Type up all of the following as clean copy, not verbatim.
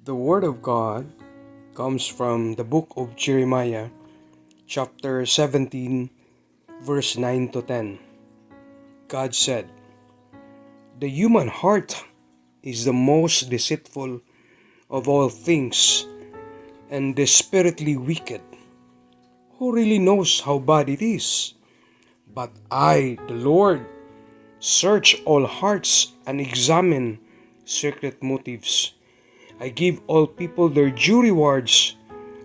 The Word of God comes from the book of Jeremiah, chapter 17, verse 9 to 10. God said, "The human heart is the most deceitful of all things and desperately wicked. Who really knows how bad it is? But I, the Lord, search all hearts and examine secret motives. I give all people their due rewards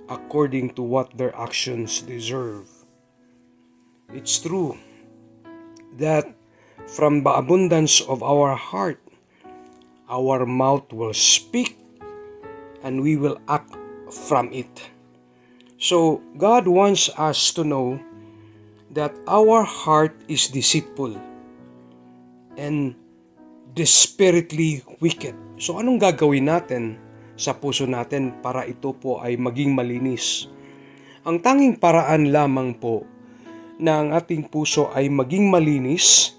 according to what their actions deserve." It's true that from the abundance of our heart, our mouth will speak and we will act from it. So God wants us to know that our heart is deceitful and desperately wicked. So anong gagawin natin sa puso natin para ito po ay maging malinis? Ang tanging paraan lamang po na ang ating puso ay maging malinis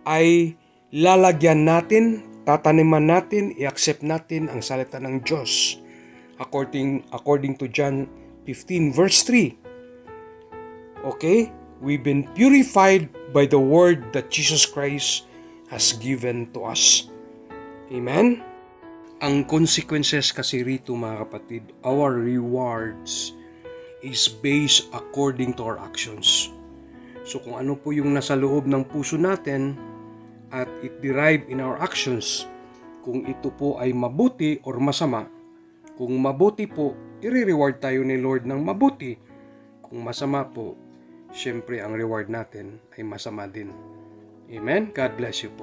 ay lalagyan natin, tataniman natin, i-accept natin ang salita ng Diyos. According to John 15 verse 3. Okay? We've been purified by the word that Jesus Christ has given to us. Amen? Ang consequences kasi rito mga kapatid, our rewards is based according to our actions. So kung ano po yung nasa loob ng puso natin at it derive in our actions, kung ito po ay mabuti or masama, kung mabuti po, i-reward tayo ni Lord ng mabuti. Kung masama po, syempre ang reward natin ay masama din. Amen? God bless you po.